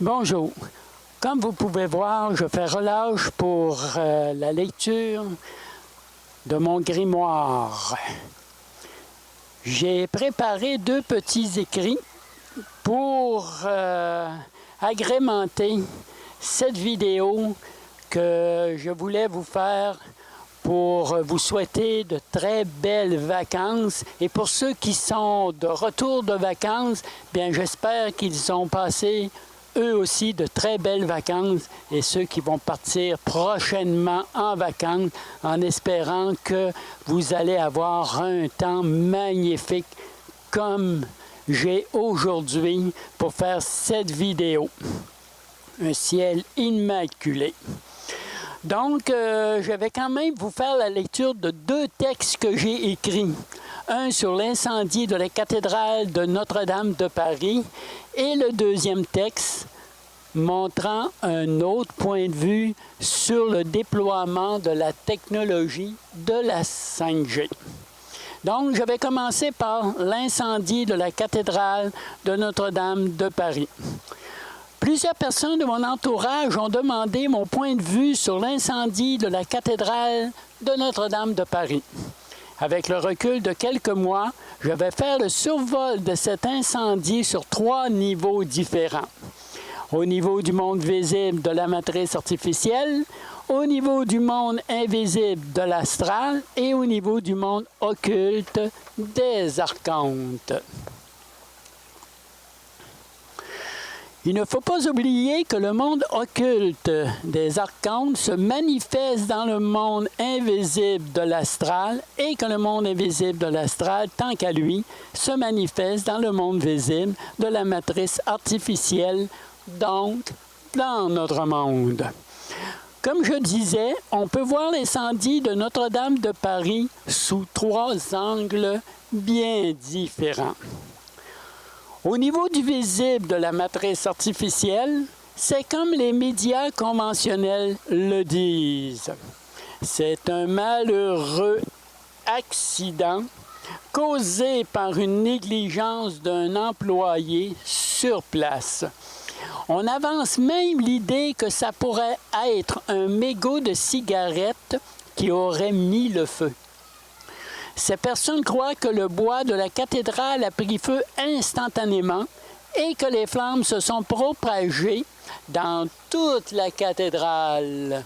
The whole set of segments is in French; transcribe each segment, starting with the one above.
Bonjour. Comme vous pouvez voir, je fais relâche pour la lecture de mon grimoire. J'ai préparé 2 petits écrits pour agrémenter cette vidéo que je voulais vous faire pour vous souhaiter de très belles vacances. Et pour ceux qui sont de retour de vacances, bien j'espère qu'ils ont passé eux aussi de très belles vacances, et ceux qui vont partir prochainement en vacances, en espérant que vous allez avoir un temps magnifique comme j'ai aujourd'hui pour faire cette vidéo. Un ciel immaculé. Donc, je vais quand même vous faire la lecture de 2 textes que j'ai écrits. Un sur l'incendie de la cathédrale de Notre-Dame de Paris et le deuxième texte montrant un autre point de vue sur le déploiement de la technologie de la 5G. Donc, je vais commencer par l'incendie de la cathédrale de Notre-Dame de Paris. Plusieurs personnes de mon entourage ont demandé mon point de vue sur l'incendie de la cathédrale de Notre-Dame de Paris. Avec le recul de quelques mois, je vais faire le survol de cet incendie sur 3 niveaux différents. Au niveau du monde visible de la matrice artificielle, au niveau du monde invisible de l'astral et au niveau du monde occulte des archontes. Il ne faut pas oublier que le monde occulte des archontes se manifeste dans le monde invisible de l'astral et que le monde invisible de l'astral, tant qu'à lui, se manifeste dans le monde visible de la matrice artificielle, donc dans notre monde. Comme je disais, on peut voir l'incendie de Notre-Dame de Paris sous 3 angles bien différents. Au niveau du visible de la matrice artificielle, c'est comme les médias conventionnels le disent. C'est un malheureux accident causé par une négligence d'un employé sur place. On avance même l'idée que ça pourrait être un mégot de cigarette qui aurait mis le feu. Ces personnes croient que le bois de la cathédrale a pris feu instantanément et que les flammes se sont propagées dans toute la cathédrale.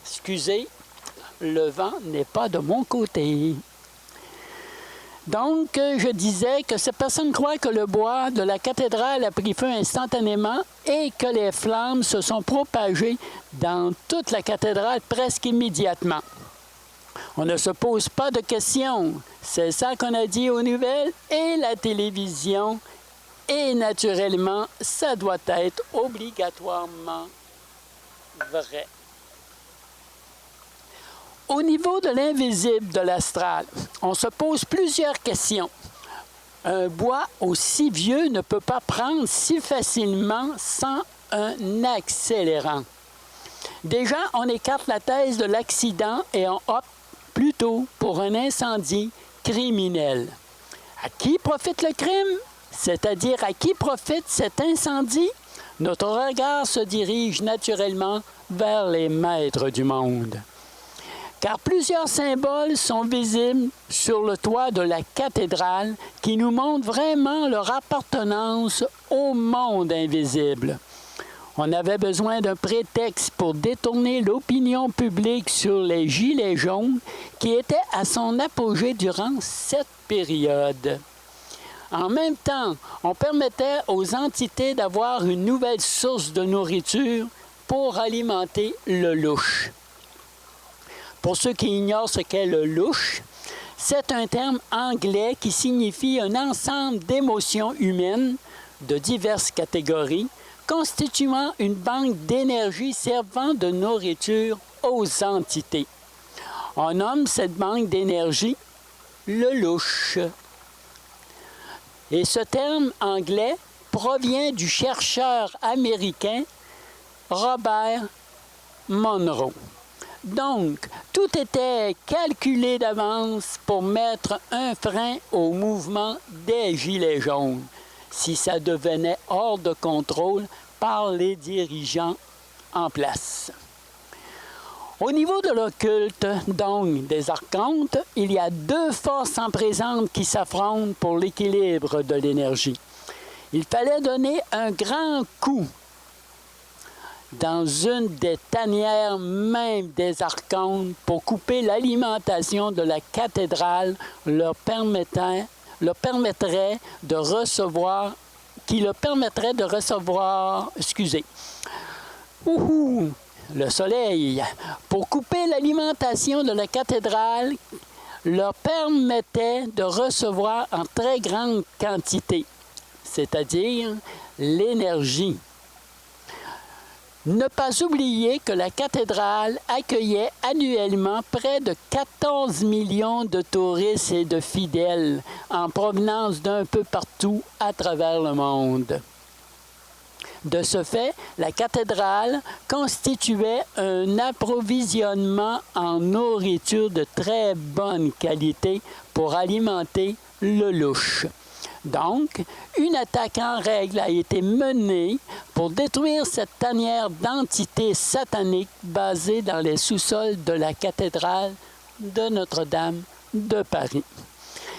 Excusez, le vent n'est pas de mon côté. Donc, je disais que ces personnes croient que le bois de la cathédrale a pris feu instantanément et que les flammes se sont propagées dans toute la cathédrale presque immédiatement. On ne se pose pas de questions. C'est ça qu'on a dit aux nouvelles et la télévision. Et naturellement, ça doit être obligatoirement vrai. Au niveau de l'invisible de l'astral, on se pose plusieurs questions. Un bois aussi vieux ne peut pas prendre si facilement sans un accélérant. Déjà, on écarte la thèse de l'accident et on opte plutôt pour un incendie criminel. À qui profite le crime? C'est-à-dire à qui profite cet incendie? Notre regard se dirige naturellement vers les maîtres du monde. Car plusieurs symboles sont visibles sur le toit de la cathédrale qui nous montrent vraiment leur appartenance au monde invisible. On avait besoin d'un prétexte pour détourner l'opinion publique sur les Gilets jaunes qui étaient à son apogée durant cette période. En même temps, on permettait aux entités d'avoir une nouvelle source de nourriture pour alimenter le louche. Pour ceux qui ignorent ce qu'est le louche, c'est un terme anglais qui signifie un ensemble d'émotions humaines de diverses catégories constituant une banque d'énergie servant de nourriture aux entités. On nomme cette banque d'énergie le louche. Et ce terme anglais provient du chercheur américain Robert Monroe. Donc, tout était calculé d'avance pour mettre un frein au mouvement des Gilets jaunes. si ça devenait hors de contrôle par les dirigeants en place. Au niveau de l'occulte, donc des archontes, il y a deux forces en présence qui s'affrontent pour l'équilibre de l'énergie. Il fallait donner un grand coup dans une des tanières même des archontes pour couper l'alimentation de la cathédrale leur permettrait de recevoir, le soleil, pour couper l'alimentation de la cathédrale, leur permettait de recevoir en très grande quantité, c'est-à-dire l'énergie. Ne pas oublier que la cathédrale accueillait annuellement près de 14 millions de touristes et de fidèles en provenance d'un peu partout à travers le monde. De ce fait, la cathédrale constituait un approvisionnement en nourriture de très bonne qualité pour alimenter le louche. Donc, une attaque en règle a été menée pour détruire cette tanière d'entités sataniques basée dans les sous-sols de la cathédrale de Notre-Dame de Paris.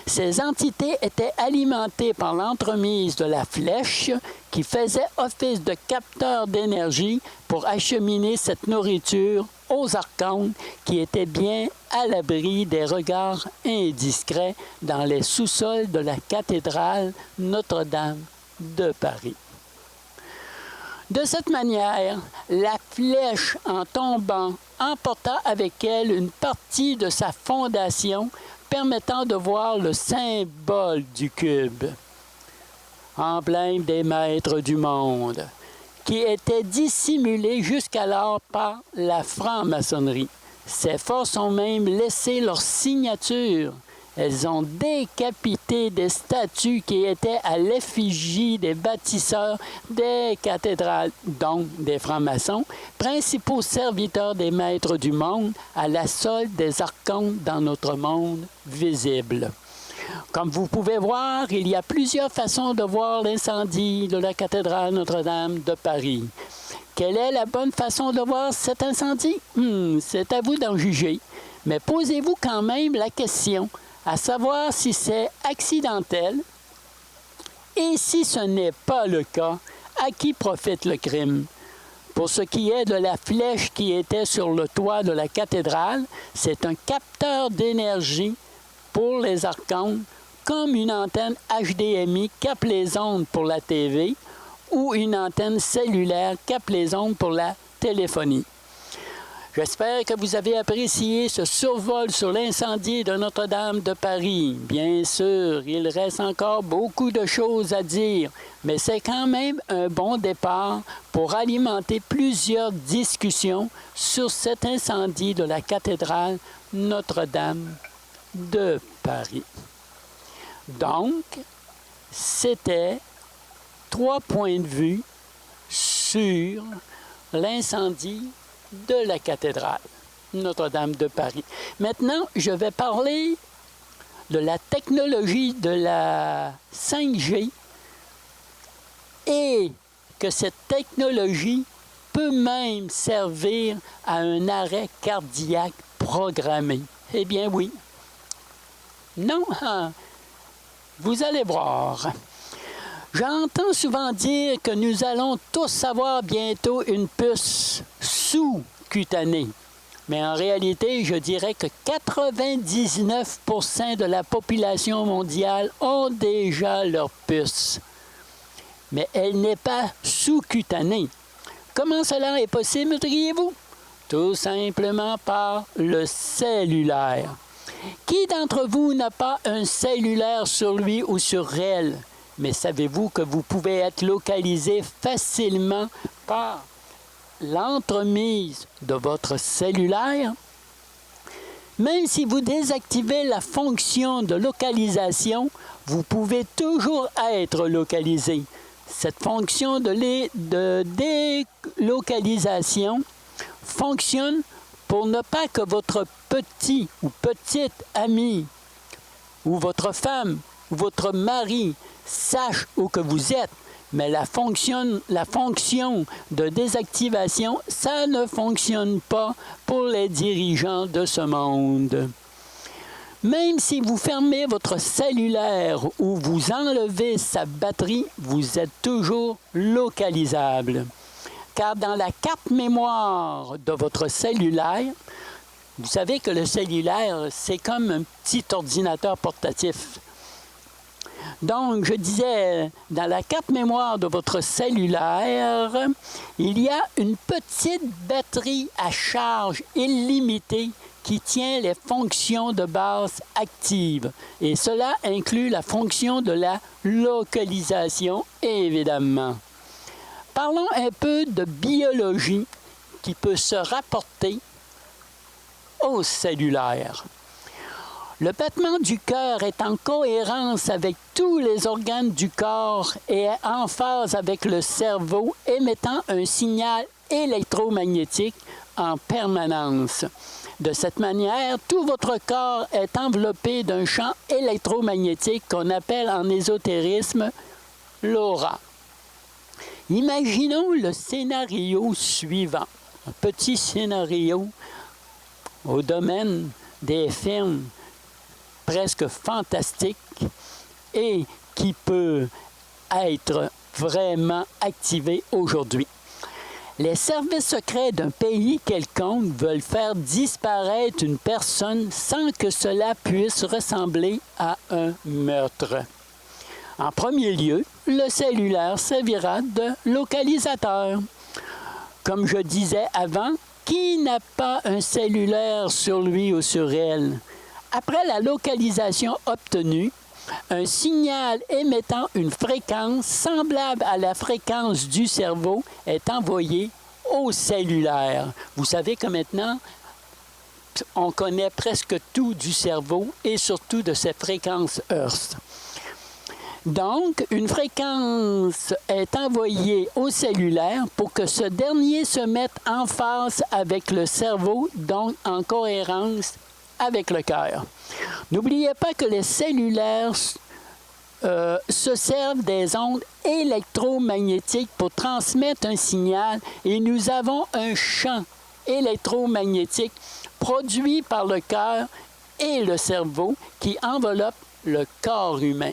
Ces entités étaient alimentées par l'entremise de la flèche qui faisait office de capteur d'énergie pour acheminer cette nourriture aux archontes qui étaient bien à l'abri des regards indiscrets dans les sous-sols de la cathédrale Notre-Dame de Paris. De cette manière, la flèche, en tombant, emporta avec elle une partie de sa fondation permettant de voir le symbole du cube, emblème des maîtres du monde, qui était dissimulé jusqu'alors par la franc-maçonnerie. Ces forces ont même laissé leur signature. Elles ont décapité des statues qui étaient à l'effigie des bâtisseurs des cathédrales, donc des francs-maçons, principaux serviteurs des maîtres du monde, à la solde des archontes dans notre monde visible. Comme vous pouvez voir, il y a plusieurs façons de voir l'incendie de la cathédrale Notre-Dame de Paris. Quelle est la bonne façon de voir cet incendie? C'est à vous d'en juger. Mais posez-vous quand même la question, à savoir si c'est accidentel et si ce n'est pas le cas, à qui profite le crime? Pour ce qui est de la flèche qui était sur le toit de la cathédrale, c'est un capteur d'énergie pour les archontes, comme une antenne HDMI capte les ondes pour la TV ou une antenne cellulaire capte les ondes pour la téléphonie. J'espère que vous avez apprécié ce survol sur l'incendie de Notre-Dame de Paris. Bien sûr, il reste encore beaucoup de choses à dire, mais c'est quand même un bon départ pour alimenter plusieurs discussions sur cet incendie de la cathédrale Notre-Dame de Paris. Donc, c'était 3 points de vue sur l'incendie de la cathédrale Notre-Dame de Paris. Maintenant, je vais parler de la technologie de la 5G et que cette technologie peut même servir à un arrêt cardiaque programmé. Eh bien oui. Non, vous allez voir. J'entends souvent dire que nous allons tous avoir bientôt une puce sous-cutanée. Mais en réalité, je dirais que 99% de la population mondiale ont déjà leur puce. Mais elle n'est pas sous-cutanée. Comment cela est possible, diriez-vous? Tout simplement par le cellulaire. Qui d'entre vous n'a pas un cellulaire sur lui ou sur elle? Mais savez-vous que vous pouvez être localisé facilement par l'entremise de votre cellulaire? Même si vous désactivez la fonction de localisation, vous pouvez toujours être localisé. Cette fonction de délocalisation fonctionne pour ne pas que votre petit ou petite ami ou votre femme ou votre mari sache où que vous êtes, mais la fonction de désactivation, ça ne fonctionne pas pour les dirigeants de ce monde. Même si vous fermez votre cellulaire ou vous enlevez sa batterie, vous êtes toujours localisable. Car dans la carte mémoire de votre cellulaire, vous savez que le cellulaire, c'est comme un petit ordinateur portatif. Donc, je disais, dans la carte mémoire de votre cellulaire, il y a une petite batterie à charge illimitée qui tient les fonctions de base actives. Et cela inclut la fonction de la localisation, évidemment. Parlons un peu de biologie qui peut se rapporter au cellulaire. Le battement du cœur est en cohérence avec tous les organes du corps et est en phase avec le cerveau, émettant un signal électromagnétique en permanence. De cette manière, tout votre corps est enveloppé d'un champ électromagnétique qu'on appelle en ésotérisme l'aura. Imaginons le scénario suivant, un petit scénario au domaine des films presque fantastiques et qui peut être vraiment activé aujourd'hui. Les services secrets d'un pays quelconque veulent faire disparaître une personne sans que cela puisse ressembler à un meurtre. En premier lieu, le cellulaire servira de localisateur. Comme je disais avant, qui n'a pas un cellulaire sur lui ou sur elle? Après la localisation obtenue, un signal émettant une fréquence semblable à la fréquence du cerveau est envoyé au cellulaire. Vous savez que maintenant, on connaît presque tout du cerveau et surtout de ses fréquences Hertz. Donc, une fréquence est envoyée au cellulaire pour que ce dernier se mette en phase avec le cerveau, donc en cohérence avec le cœur. N'oubliez pas que les cellulaires se servent des ondes électromagnétiques pour transmettre un signal et nous avons un champ électromagnétique produit par le cœur et le cerveau qui enveloppe le corps humain.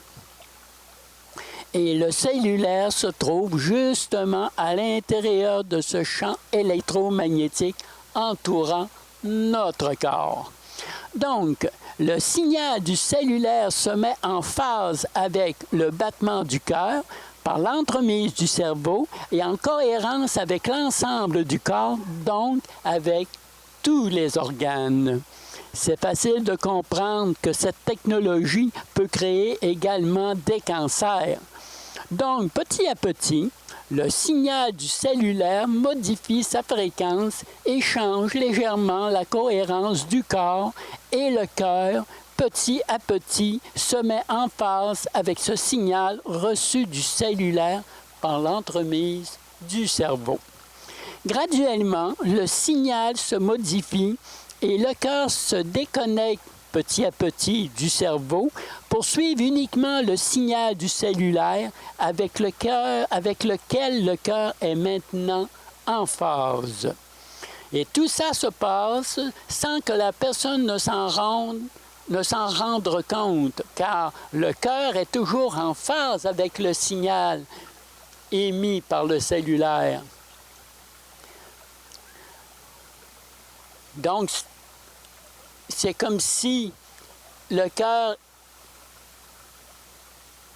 Et le cellulaire se trouve justement à l'intérieur de ce champ électromagnétique entourant notre corps. Donc, le signal du cellulaire se met en phase avec le battement du cœur par l'entremise du cerveau et en cohérence avec l'ensemble du corps, donc avec tous les organes. C'est facile de comprendre que cette technologie peut créer également des cancers. Donc, petit à petit, le signal du cellulaire modifie sa fréquence et change légèrement la cohérence du corps et le cœur, petit à petit, se met en phase avec ce signal reçu du cellulaire par l'entremise du cerveau. Graduellement, le signal se modifie et le cœur se déconnecte petit à petit du cerveau pour suivre uniquement le signal du cellulaire avec lequel le cœur est maintenant en phase. Et tout ça se passe sans que la personne ne s'en rende compte, car le cœur est toujours en phase avec le signal émis par le cellulaire. Donc, c'est comme si le cœur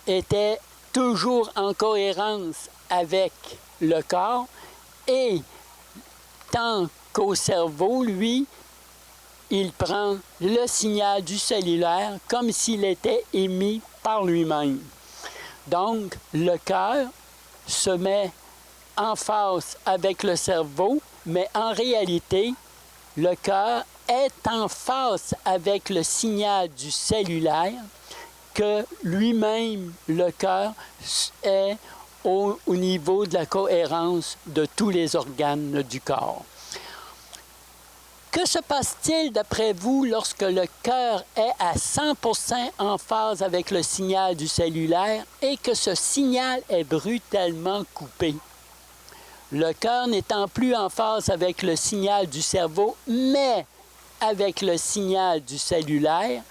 était toujours en cohérence avec le corps et tant qu'au cerveau, lui, il prend le signal du cellulaire comme s'il était émis par lui-même. Donc, le cœur se met en phase avec le cerveau, mais en réalité, le cœur est en phase avec le signal du cellulaire que lui-même, le cœur, est au niveau de la cohérence de tous les organes du corps. Que se passe-t-il d'après vous lorsque le cœur est à 100% en phase avec le signal du cellulaire et que ce signal est brutalement coupé? Le cœur n'étant plus en phase avec le signal du cerveau, mais avec le signal du cellulaire,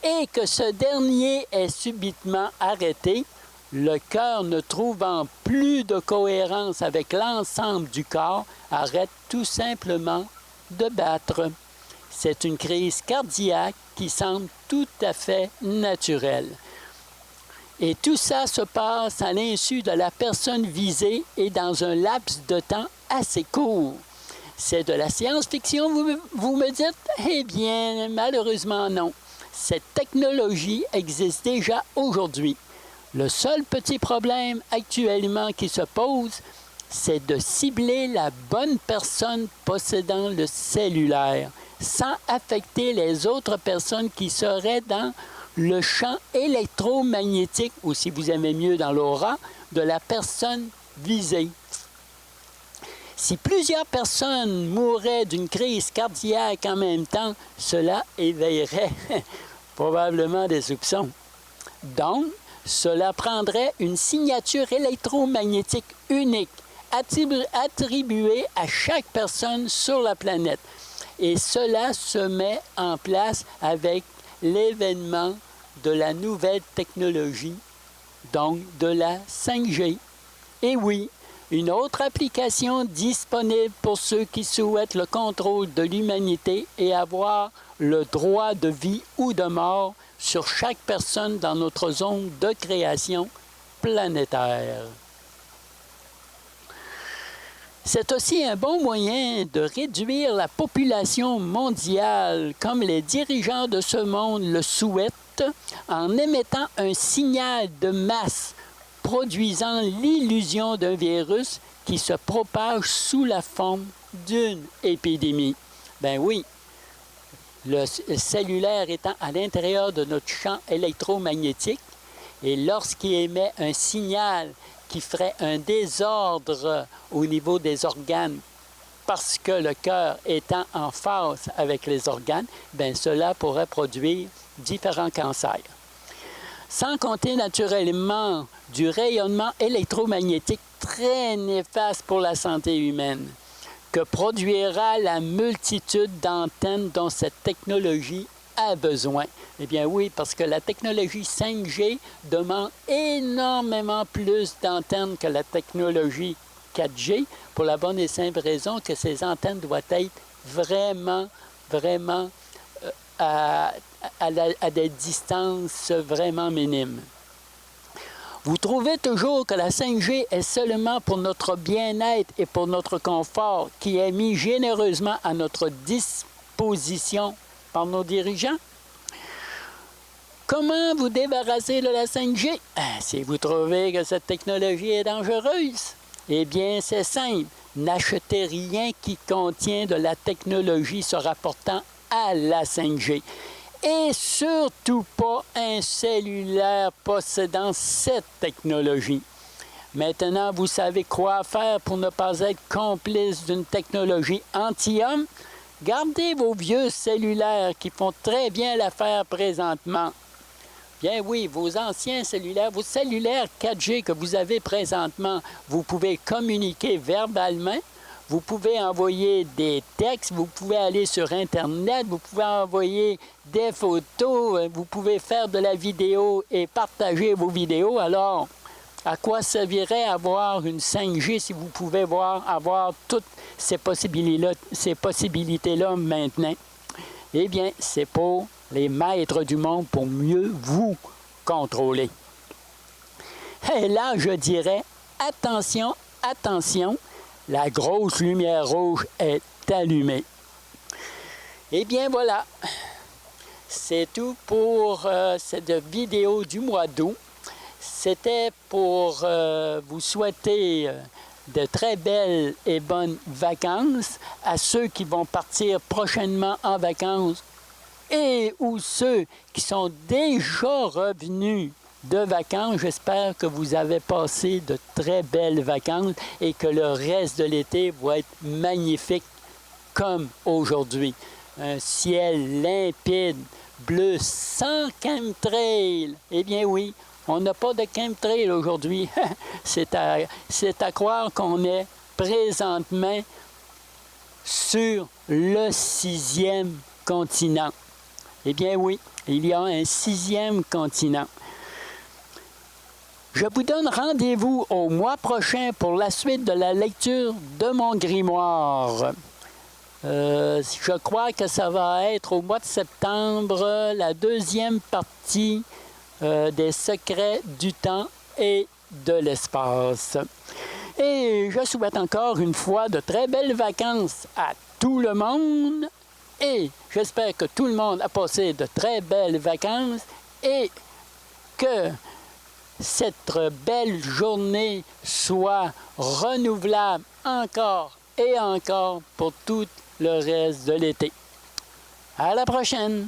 et que ce dernier est subitement arrêté, le cœur, ne trouvant plus de cohérence avec l'ensemble du corps, arrête tout simplement de battre. C'est une crise cardiaque qui semble tout à fait naturelle. Et tout ça se passe à l'insu de la personne visée et dans un laps de temps assez court. C'est de la science-fiction, vous me dites? Eh bien, malheureusement non. Cette technologie existe déjà aujourd'hui. Le seul petit problème actuellement qui se pose, c'est de cibler la bonne personne possédant le cellulaire, sans affecter les autres personnes qui seraient dans le champ électromagnétique, ou si vous aimez mieux dans l'aura, de la personne visée. Si plusieurs personnes mourraient d'une crise cardiaque en même temps, cela éveillerait probablement des soupçons. Donc, cela prendrait une signature électromagnétique unique, attribuée à chaque personne sur la planète. Et cela se met en place avec l'événement de la nouvelle technologie, donc de la 5G. Et oui, une autre application disponible pour ceux qui souhaitent le contrôle de l'humanité et avoir le droit de vie ou de mort sur chaque personne dans notre zone de création planétaire. C'est aussi un bon moyen de réduire la population mondiale, comme les dirigeants de ce monde le souhaitent, en émettant un signal de masse produisant l'illusion d'un virus qui se propage sous la forme d'une épidémie. Ben oui, le cellulaire étant à l'intérieur de notre champ électromagnétique, et lorsqu'il émet un signal qui ferait un désordre au niveau des organes, parce que le cœur étant en phase avec les organes, bien cela pourrait produire différents cancers. Sans compter naturellement du rayonnement électromagnétique très néfaste pour la santé humaine, que produira la multitude d'antennes dont cette technologie a besoin. Eh bien oui, parce que la technologie 5G demande énormément plus d'antennes que la technologie 4G, pour la bonne et simple raison que ces antennes doivent être vraiment à des distances vraiment minimes. Vous trouvez toujours que la 5G est seulement pour notre bien-être et pour notre confort, qui est mis généreusement à notre disposition par nos dirigeants? Comment vous débarrasser de la 5G? Si vous trouvez que cette technologie est dangereuse, eh bien, c'est simple. N'achetez rien qui contient de la technologie se rapportant à la 5G. Et surtout pas un cellulaire possédant cette technologie. Maintenant, vous savez quoi faire pour ne pas être complice d'une technologie anti-homme? Gardez vos vieux cellulaires qui font très bien l'affaire présentement. Bien oui, vos anciens cellulaires, vos cellulaires 4G que vous avez présentement, vous pouvez communiquer verbalement, vous pouvez envoyer des textes, vous pouvez aller sur Internet, vous pouvez envoyer des photos, vous pouvez faire de la vidéo et partager vos vidéos. Alors, à quoi servirait avoir une 5G si vous pouvez avoir toutes ces possibilités-là maintenant? Eh bien, c'est pour les maîtres du monde pour mieux vous contrôler. Et là, je dirais, attention, attention, la grosse lumière rouge est allumée. Eh bien, voilà. C'est tout pour cette vidéo du mois d'août. C'était pour vous souhaiter de très belles et bonnes vacances à ceux qui vont partir prochainement en vacances et ou ceux qui sont déjà revenus de vacances. J'espère que vous avez passé de très belles vacances et que le reste de l'été va être magnifique comme aujourd'hui. Un ciel limpide, bleu, sans chemtrail. Eh bien oui, on n'a pas de chemtrail aujourd'hui. C'est à croire qu'on est présentement sur le 6e continent. Eh bien oui, il y a un 6e continent. Je vous donne rendez-vous au mois prochain pour la suite de la lecture de mon grimoire. Je crois que ça va être au mois de septembre, la 2e partie des secrets du temps et de l'espace. Et je souhaite encore une fois de très belles vacances à tout le monde. Et j'espère que tout le monde a passé de très belles vacances et que cette belle journée soit renouvelable encore et encore pour tout le reste de l'été. À la prochaine!